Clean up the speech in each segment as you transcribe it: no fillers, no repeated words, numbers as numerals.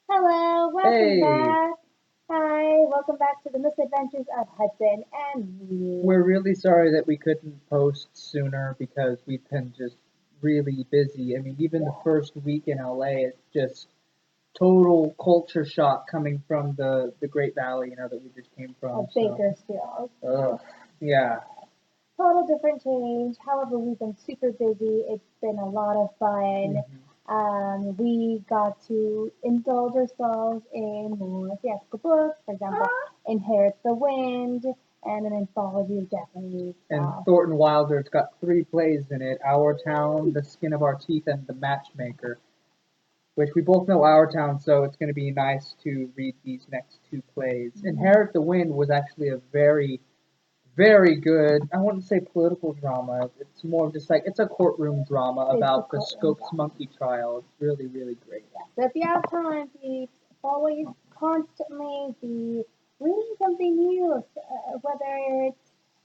Hello, welcome Hey, back. Hi, welcome back to the Misadventures of Hudson and me. we're really sorry that we couldn't post sooner because we've been just really busy. I mean, even the Yeah, first week in LA is just total culture shock coming from the Great Valley, that we just came from. of So, Bakersfield. ugh, yeah. Total different change. However, we've been super busy. It's been a lot of fun. Hmm. We got to indulge ourselves in more theatrical books, for example, Inherit the Wind, and an anthology of Japanese And stuff. Thornton Wilder's got three plays in it: Our Town, The Skin of Our Teeth, and The Matchmaker, which we both know Our Town, so it's going to be nice to read these next two plays. Inherit the Wind was actually a very good. I wouldn't say political drama. It's more of just like it's a courtroom drama It's a about the courtroom Scopes drama. Monkey trial. It's really great. Yeah. So if you have time, please always constantly be reading something new, whether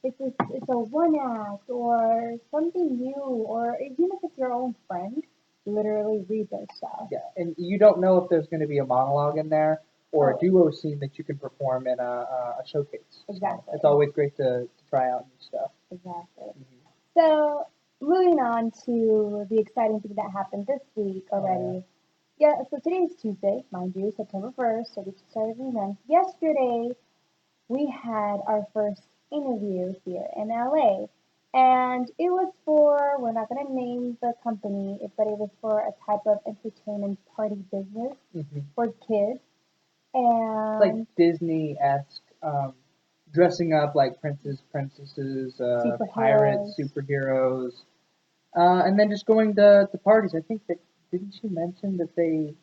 it's a one act or something new, or even if it's your own friend, literally read their stuff. Yeah, and you don't know if there's going to be a monologue in there or a Oh, duo scene that you can perform in a showcase. So exactly, it's always great to try out new stuff. exactly. Hmm. So moving on to the exciting thing that happened this week Oh yeah. already. Yeah, so today is Tuesday, mind you, September 1st, so we just started the event. Yesterday, we had our first interview here in LA. And it was for, we're not going to name the company, but it was for a type of entertainment party business Hmm. for kids. It's like And Disney-esque, dressing up like princesses, pirates, superheroes. superheroes. And then just going to parties. I think that didn't she mention that they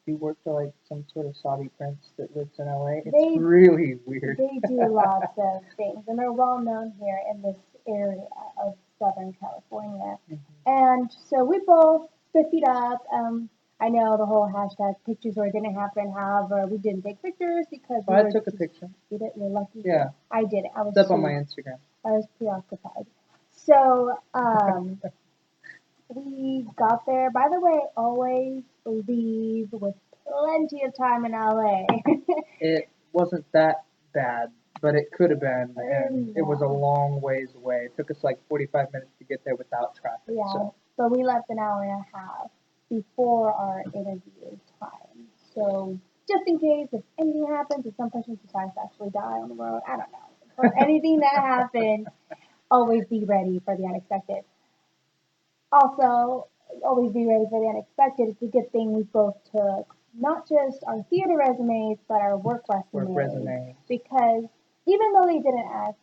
do work for like some sort of Saudi prince that lives in LA? It's They really weird. they do lots of things, and they're well known here in this area of Southern California. Hmm. And so we both spiffied up. I know the whole hashtag pictures or didn't happen. However, we didn't take pictures because Oh, we I were took a just picture. did it. We're lucky here. Yeah, I did it. it's up on my Instagram. I was preoccupied. So we got there. By the way, always leave with plenty of time in LA. It wasn't that bad, but it could have been, and it was a Yeah. long ways away. It took us like 45 minutes to get there without traffic. Yeah, So, but we left an hour and a half before our interview time. So just in case if anything happens, if some person decides to actually die on the road, I don't know. For anything that happens, always be ready for the unexpected. Also, always be ready for the unexpected. It's a good thing we both took not just our theater resumes, but our work work resumes. resumes. Because even though they didn't ask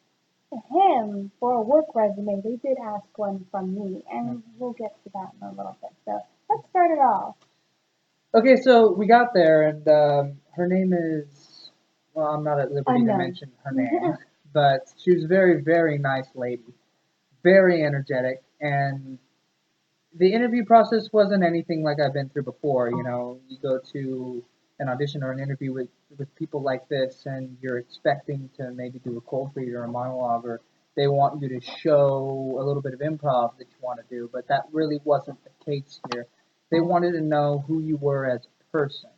him for a work resume, they did ask one from me, and Mhm. we'll get to that in a little bit. So let's start it off. Okay, so we got there, and her name is, well, I'm not at liberty to Unknown. mention her name, but she was a very nice lady, very energetic, and the interview process wasn't anything like I've been through before. You go to an audition or an interview with people like this, and you're expecting to maybe do a cold read or a monologue, or they want you to show a little bit of improv that you want to do, but that really wasn't the case here. They wanted to know who you were as a person,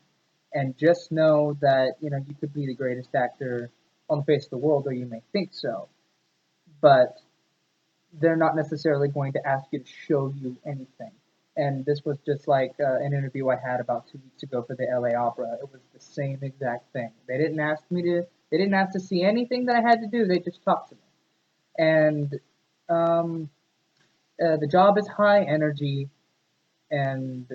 and just know that you could be the greatest actor on the face of the world, or you may think so, but they're not necessarily going to ask you to show you anything. And this was just like an interview I had about 2 weeks ago for the LA Opera. It was the same exact thing. They didn't ask to see anything that I had to do. They just talked to me. And um, the job is high energy and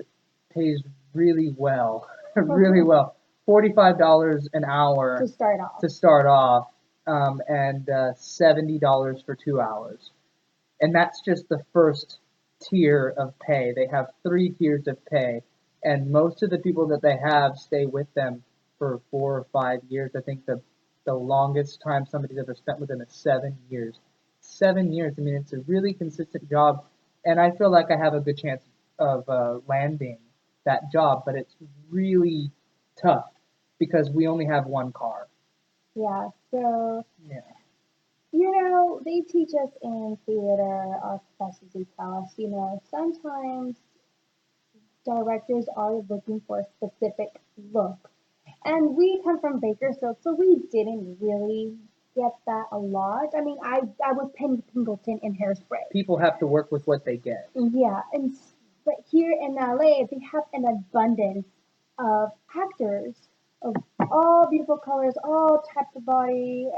pays really well, really well. $45 an To hour start off. to start off, and $70 for 2 hours. And that's just the first tier of pay. They have three tiers of pay, and most of the people that they have stay with them for 4 or 5 years. I think the longest time somebody's ever spent with them is 7 years. 7 years. I mean, it's a really consistent job, and I feel like I have a good chance of landing that job. But it's really tough because we only have one car. Yeah, so, Yeah. they teach us in theater, our professors, they tell us, sometimes directors are looking for a specific look. And we come from Bakersfield, so we didn't really get that a lot. I mean, I was Penny Pingleton in Hairspray. People have to work with what they get. Yeah, but here in LA, they have an abundance of actors of all beautiful colors, all types of body,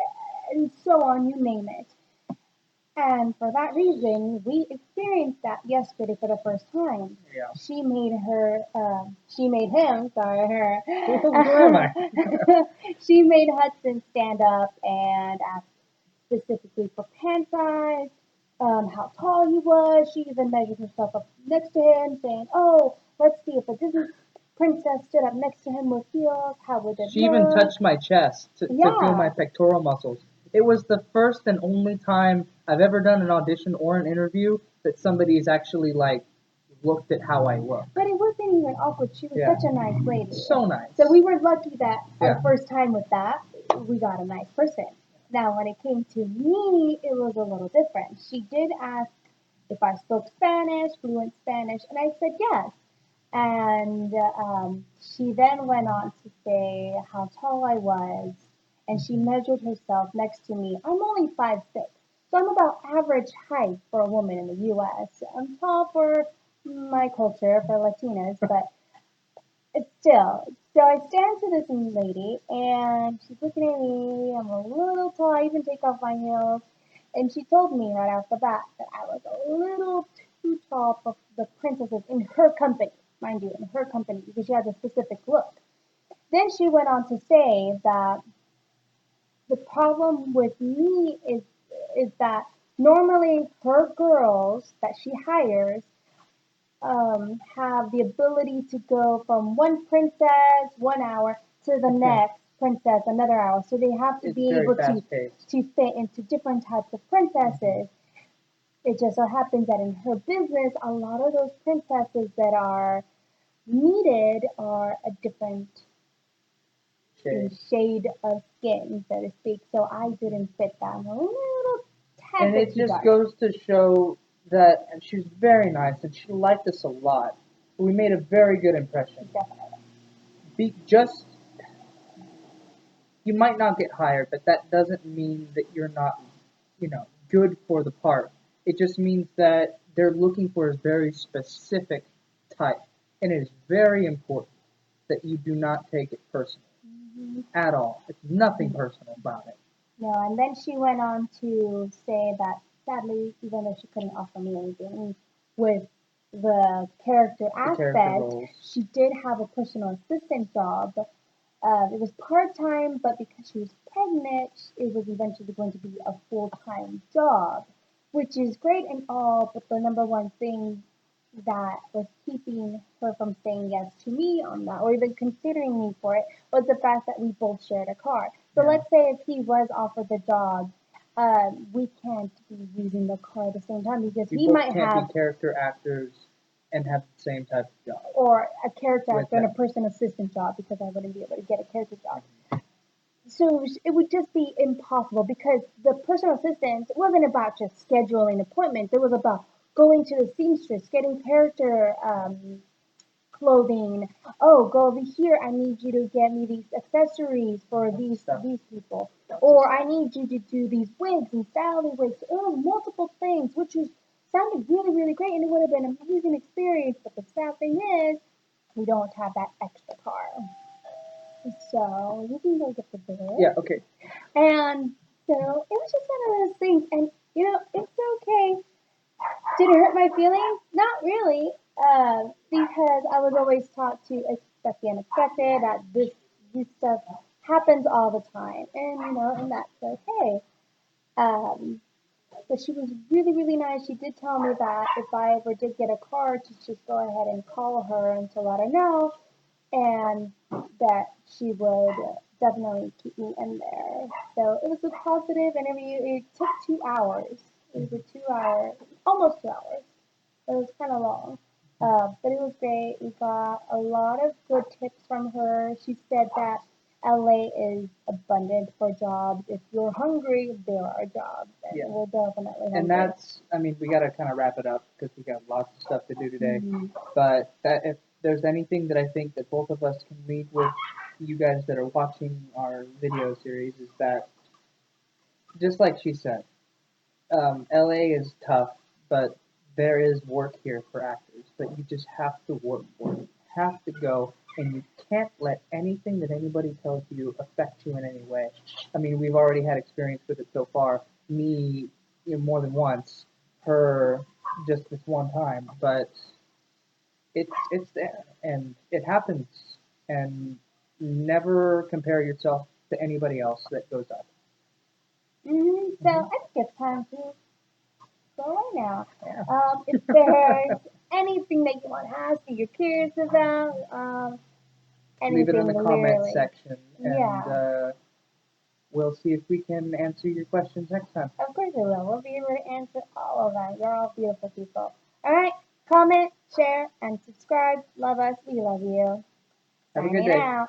and so on, you name it. And for that reason, we experienced that yesterday for the first time. Yeah. She made him, sorry, her. Who am I? She made Hudson stand up and ask specifically for pant size, how tall he was. She even measured herself up next to him, saying, "Oh, let's see if a Disney princess stood up next to him with heels, how would it She even look?" touched my chest to feel my Yeah, pectoral muscles. It was the first and only time I've ever done an audition or an interview that somebody's actually like looked at how I look. but it wasn't even awkward. She was Yeah. such a nice lady. So nice. So we were lucky that Yeah. our first time with that, we got a nice person. Now, when it came to me, it was a little different. She did ask if I spoke Spanish, fluent Spanish, and I said yes. And she then went on to say how tall I was, and she measured herself next to me. I'm only 5'6", so I'm about average height for a woman in the U.S. I'm tall for my culture, for Latinas, but it's still. So I stand to this lady, and she's looking at me. I'm a little tall. I even take off my heels. And she told me right off the bat that I was a little too tall for the princesses in her company, mind you, in her company, because she has a specific look. Then she went on to say that the problem with me is that normally her girls that she hires have the ability to go from one princess 1 hour to the next princess another hour. So they have to It's be very able fast paced. to fit into different types of princesses. It just so happens that in her business, a lot of those princesses that are needed are a different shade of skin, so to speak. So I didn't fit that. I'm a little tad And bit it too just dark. goes to show that, and she was very nice and she liked us a lot. We made a very good impression. Definitely. Just you might not get hired, but that doesn't mean that you're not, good for the part. It just means that they're looking for a very specific type, and it is very important that you do not take it personally Mhm. at all. It's nothing personal about it. No, and then she went on to say that sadly, even though she couldn't offer me anything with the character The character aspect, roles. she did have a personal assistant job. It was part time, but because she was pregnant, it was eventually going to be a full time job, which is great and all. But the number one thing that was keeping her from saying yes to me on that, or even considering me for it, was the fact that we both shared a car. So Yeah. let's say if he was offered the job, we can't be using the car at the same time because You he both might can't have, be character actors and have the same type of job. or a character With actor and a them. person assistant job because I wouldn't be able to get a character job. So it would just be impossible because the personal assistant wasn't about just scheduling appointments. It was about going to the seamstress, getting character clothing. Oh, go over here. I need you to get me these accessories for these people. Or I need you to do these wigs and style these wigs. Oh, multiple things, which was sounded really, really great, and it would have been an amazing experience. But the sad thing is, we don't have that extra car. So you can go get the bill. Yeah, okay. And so it was just one of those things. And it's okay. Did it hurt my feelings? Not really, because I was always taught to expect the unexpected. That this stuff happens all the time, and and that's okay. Um, but she was really, really nice. She did tell me that if I ever did get a car, to just go ahead and call her and to let her know, and that she would definitely keep me in there. So it was a positive interview. It took 2 hours. It was a 2 hour, almost 2 hours. It was kind of long, but it was great. We got a lot of good tips from her. She said that LA is abundant for jobs. If you're hungry, there are jobs, and Yeah. we're definitely hungry. And that's, we got to kind of wrap it up because we got lots of stuff to do today. Mhm. But if there's anything that I think that both of us can leave with you guys that are watching our video series is that, just like she said, LA is tough, but there is work here for actors. But you just have to work for it. You have to go, and you can't let anything that anybody tells you affect you in any way. I mean, we've already had experience with it so far. Me, more than once. Her, just this one time. But it's there, and it happens. And never compare yourself to anybody else that goes up. So I think it's time to go away now. Yeah. If there's anything that you want to ask or you're curious about, Leave it in anything the comment literally. section, and Yeah. we'll see if we can answer your questions next time. Of course I will. We'll be able to answer all of that. You're all beautiful people. Alright, comment, share, and subscribe. Love us. We love you. Have a good Signing day. out.